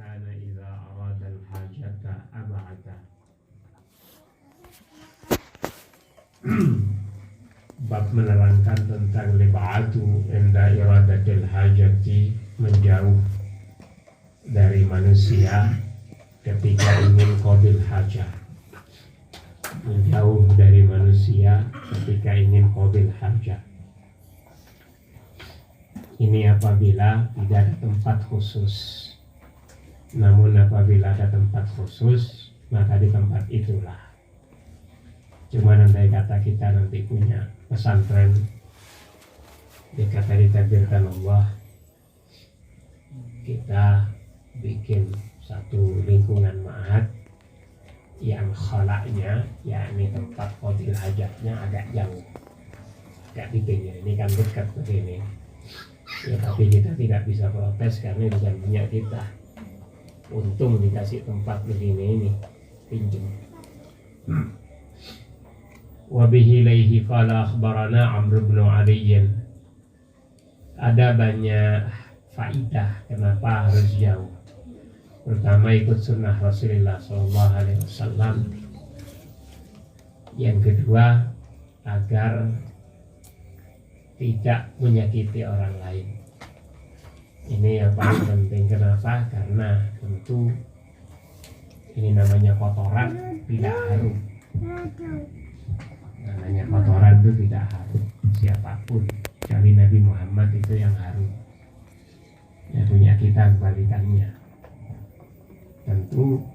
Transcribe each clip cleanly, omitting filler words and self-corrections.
kana idza arada al-hajata ab'ata. Bab menerangkan tentang lib'atu inda iradatil hajati, menjauh dari manusia ketika ingin qabil hajah. Menjauh dari manusia ketika ingin qabil hajah. Ini apabila tidak ada tempat khusus. Namun apabila ada tempat khusus, maka di tempat itulah. Cuma nanti kata kita nanti punya pesantren, dikata ditakdirkan Allah, kita bikin satu lingkungan ma'had yang khalaknya, yakni tempat qabil hajatnya agak jauh, agak di pinggir. Ini kan dekat begini. Ya, tapi kita tidak bisa protes karena bukan punya kita. Untung dikasih tempat begini ini, pinjam. Wa bihi ilaihi qala akhbarana Amr bin Ali. Ada banyak faidah kenapa harus jauh. Pertama, ikut sunnah Rasulullah SAW. Yang kedua, agar tidak menyakiti orang lain. Ini yang paling penting. Kenapa? Karena tentu ini namanya kotoran, tidak harum. Namanya kotoran itu tidak harum. Siapapun, kecuali Nabi Muhammad itu yang harum. Ya, punya kita kebalikannya. Tentu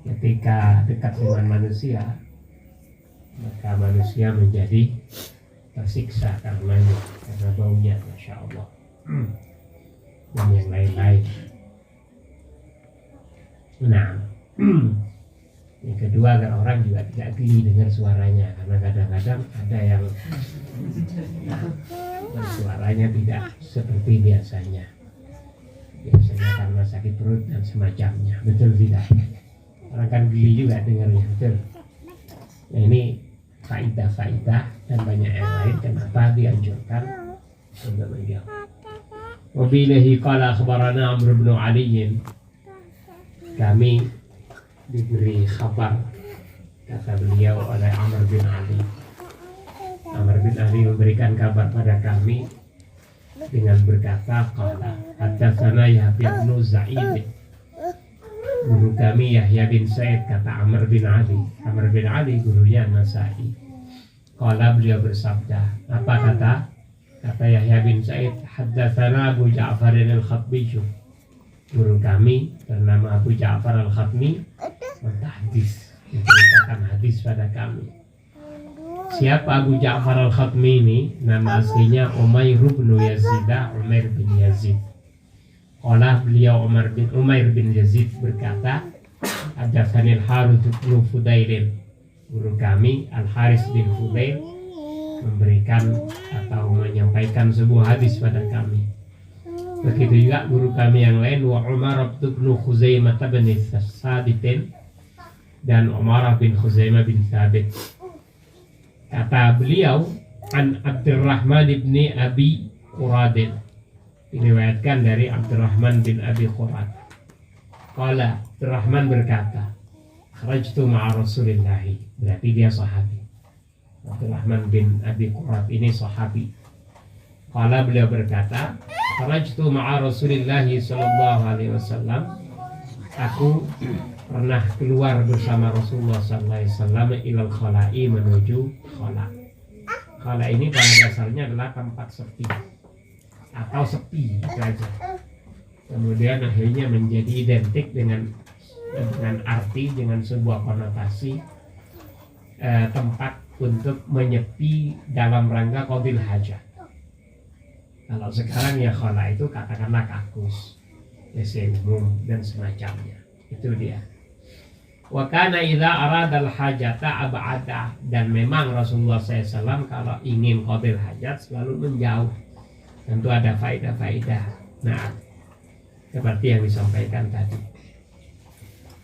ketika dekat dengan manusia, maka manusia menjadi tersiksa karena baunya, Masya Allah, dan yang lain-lain. Nah, yang kedua, agar orang juga tidak geli dengar suaranya, karena kadang-kadang ada yang suaranya tidak seperti biasanya karena sakit perut dan semacamnya. Betul tidak? Orang kan geli juga dengarnya, betul. Nah, ini faidah-faidah dan banyak yang lain kenapa dianjurkan untuk menjauh. Wabillahi qala akhbarana Amr bin Ali. Kami diberi kabar, kata beliau, oleh Amr bin Ali. Amr bin Ali memberikan kabar pada kami dengan berkata, qala haddatsana Yahya bin Sa'id. Guru kami Yahya bin Sa'id, kata Amr bin Ali. Amr bin Ali gurunya Nasai. Qala, beliau bersabda, apa kata? Kata Yahya bin Sa'id, haddatsana Abu Ja'far al-Khatmi. Guru kami bernama Abu Ja'far al-Khatmi mentahadis, menceritakan hadis pada kami. Siapa Abu Ja'far al-Khatmi ini? Nama aslinya Umair bin Yazid, Umair bin Yazid. Qala, beliau Umair bin Yazid berkata, haddatsani al-Harits bin Fudail. Guru kami Al-Haris bin Fudail memberikan atau menyampaikan sebuah hadis pada kami. Begitu juga guru kami yang lain, wa Umar bin Khuzaimah bin Thabit, dan Umar bin Khuzaimah bin Thabit. Kata beliau, an Abdurrahman bin Abi Qurad, diriwayatkan dari Abdurrahman bin Abi Qurad. Qala, Abdurrahman berkata, kharajtu ma'a Rasulillah, berarti dia sahabi. Abdurrahman bin Abi Qurad ini sahabi. Qala, beliau berkata, kharajtu ma'a Rasulillah sallallahu alaihi wasallam. Aku pernah keluar bersama Rasulullah sallallahu alaihi wasallam ilal khala'i, menuju khala. Khala ini pada dasarnya adalah tempat sepi atau sepi saja. Kemudian akhirnya menjadi identik dengan arti, dengan sebuah konotasi tempat untuk menyepi dalam rangka qabil hajat. Kalau sekarang ya khala itu katakanlah kakus, WC umum dan semacamnya. Itu dia. Wa kana idza arada al-hajata ab'ada, dan memang Rasulullah SAW kalau ingin qabil hajat selalu menjauh. Tentu ada faedah-faedah. Nah, seperti yang disampaikan tadi.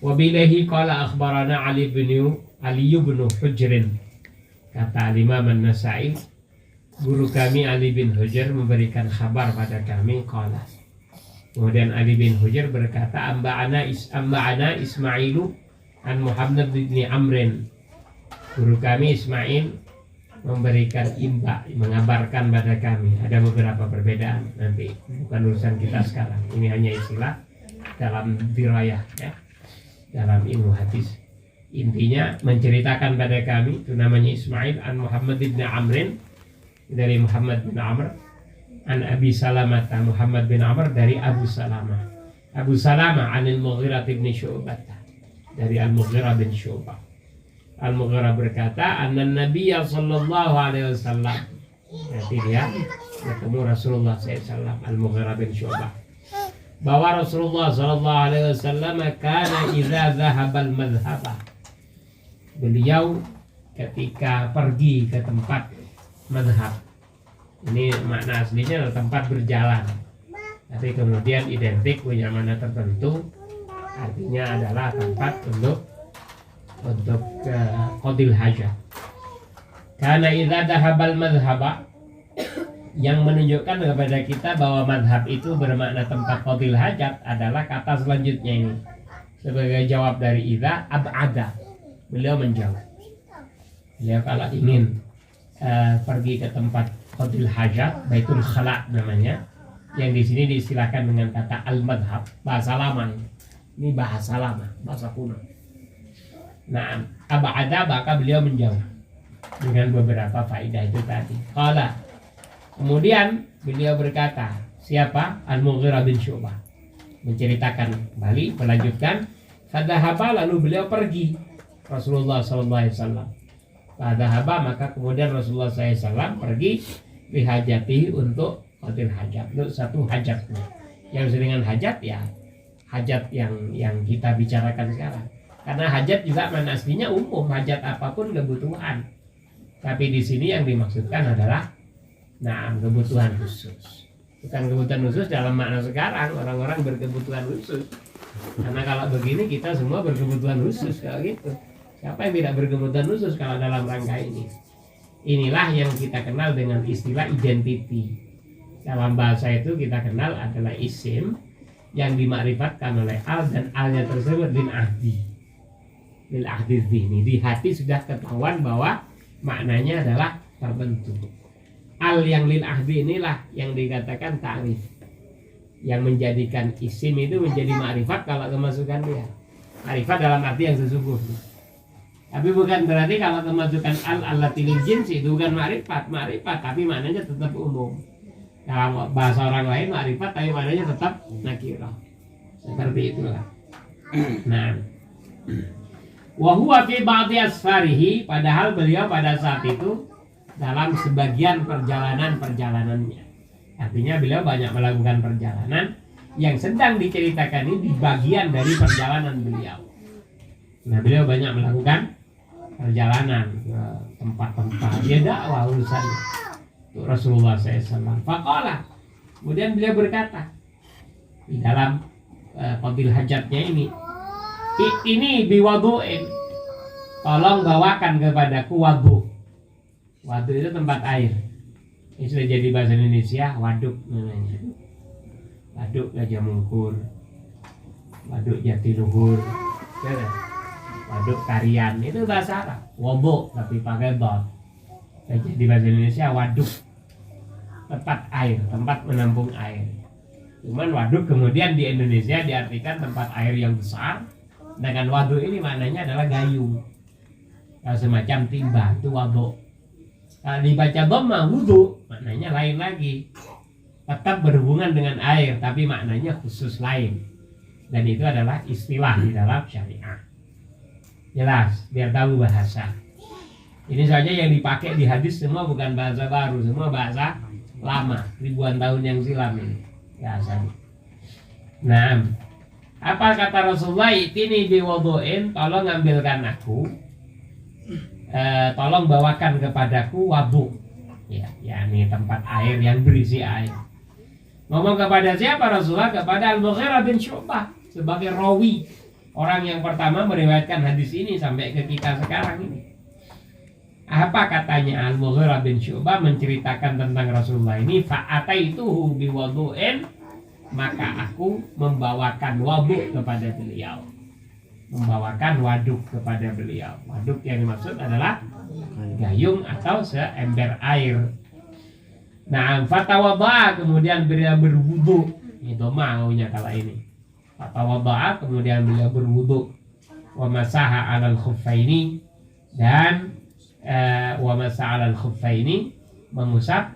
Wa billahi qala akhbarana Ali bin Hujr. Kata Imam An-Nasai, guru kami Ali bin Hujr memberikan kabar pada kami, qala, Kemudian Ali bin Hujr berkata, amba'ana Ismailu an Muhammad bin Amrin. Guru kami Ismail memberikan imba, mengabarkan pada kami. Ada beberapa perbedaan, nanti bukan urusan kita sekarang. Ini hanya istilah dalam dirayah, ya, dalam ilmu hadis. Intinya menceritakan pada kami, itu namanya Ismail an Muhammad bin Amrin, dari Muhammad bin Amr, an Abi Salamah, Muhammad bin Amr dari Abu Salamah. Abu Salamah anil Mughirah bin Syu'bah, dari Al-Mughirah bin Syu'bah. Al-Mughirah berkata, anna Nabiya sallallahu alaihi wasallam. Berarti dia bertemu Rasulullah SAW. Al-Mughirah bin Syu'bah, bahwa Rasulullah sallallahu alaihi wasallam kana idza dhahabal madhhaba. Beliau ketika pergi ke tempat madhab, ini makna aslinya adalah tempat berjalan, tapi kemudian identik punya makna tertentu, artinya adalah tempat untuk qadil hajat. Karena idza dhahabal madhhaba, yang menunjukkan kepada kita bahwa madhab itu bermakna tempat qadil hajat adalah kata selanjutnya ini. Sebagai jawab dari idza, ab'ada, beliau menjauh. Beliau kalau ingin pergi ke tempat qadil hajat, Baitul Khala namanya, yang di sini diistilahkan dengan kata al-madhab, bahasa lama. Ini bahasa lama, bahasa kuno. Nah, ab'ada, maka beliau menjauh dengan beberapa faedah itu tadi. Qala, kemudian beliau berkata, siapa? Al-Mughirah bin Syu'bah menceritakan kembali, melanjutkan, fadhahaba, lalu beliau pergi, Rasulullah SAW. Fadhahaba, maka kemudian Rasulullah SAW pergi bihajatihi, untuk qadil hajat, untuk satu hajatnya. Yang dengan hajat, ya hajat yang kita bicarakan sekarang. Karena hajat juga mana aslinya umum, hajat apapun kebutuhan. Tapi di sini yang dimaksudkan adalah kebutuhan khusus. Bukan kebutuhan khusus dalam makna sekarang orang-orang berkebutuhan khusus. Karena kalau begini kita semua berkebutuhan khusus kalau gitu. Siapa yang tidak berkebutuhan khusus kalau dalam rangka ini? Inilah yang kita kenal dengan istilah identity. Dalam bahasa itu kita kenal adalah isim yang dimakrifatkan oleh al, dan alnya tersebut lil ahdi dzihni. Di hati sudah ketahuan bahwa maknanya adalah terbentuk. Al yang lil ahdi inilah yang dikatakan ta'rif, yang menjadikan isim itu menjadi ma'rifat kalau kemasukan dia. Ma'rifat dalam arti yang sesungguhnya. Tapi bukan berarti kalau kemasukan al-allati lil jinsi itu bukan ma'rifat, tapi maknanya tetap umum. Dalam bahasa orang lain ma'rifat, tapi maknanya tetap nakirah. Seperti itulah. Nah, wa huwa fi ba'di asfarihi, padahal beliau pada saat itu dalam sebagian perjalanannya. Artinya beliau banyak melakukan perjalanan, yang sedang diceritakan ini di bagian dari perjalanan beliau. Nah, beliau banyak melakukan perjalanan ke tempat-tempat dia dakwah urusannya untuk Rasulullah SAW. Faqala, kemudian beliau berkata di dalam qadil hajatnya ini biwadu'in, tolong bawakan kepadaku wadu. Wadu itu tempat air. Ini sudah jadi bahasa Indonesia, waduk namanya. Waduk Gajah Mungkur, waduk Jatiluhur, waduk Karian, itu bahasa Arab. Wobok tapi pakai dot. Jadi bahasa Indonesia waduk, tempat air, tempat menampung air. Cuman waduk kemudian di Indonesia diartikan tempat air yang besar. Dengan waduk ini maknanya adalah gayung, semacam timba, itu waduk. Kalau dibaca dhamma wudu, maknanya lain lagi. Tetap berhubungan dengan air, tapi maknanya khusus lain. Dan itu adalah istilah di dalam syariat. Jelas, biar tahu bahasa. Ini saja yang dipakai di hadis semua bukan bahasa baru, semua bahasa lama, ribuan tahun yang silam ini bahasanya. Nah, apa kata Rasulullah? Itini biwudu'in, tolong ambilkan aku, tolong bawakan kepadaku wadu. Ya, ini tempat air yang berisi air. Ngomong kepada siapa Rasulullah? Kepada Al-Mughirah bin Syu'bah sebagai rawi, orang yang pertama meriwayatkan hadis ini sampai ke kita sekarang ini. Apa katanya Al-Mughirah bin Syu'bah menceritakan tentang Rasulullah ini? Fa'ataituhu biwudu'in, maka aku membawakan waduk kepada beliau. Membawakan waduk kepada beliau. Waduk yang dimaksud adalah gayung atau seember air. Nah, fatawadha, kemudian beliau berwudu. Itu maunya kala ini. Fatawadha, kemudian beliau berwudu. Wa masaha 'alal khuffaini, dan wa masaha 'alal khuffaini, mengusap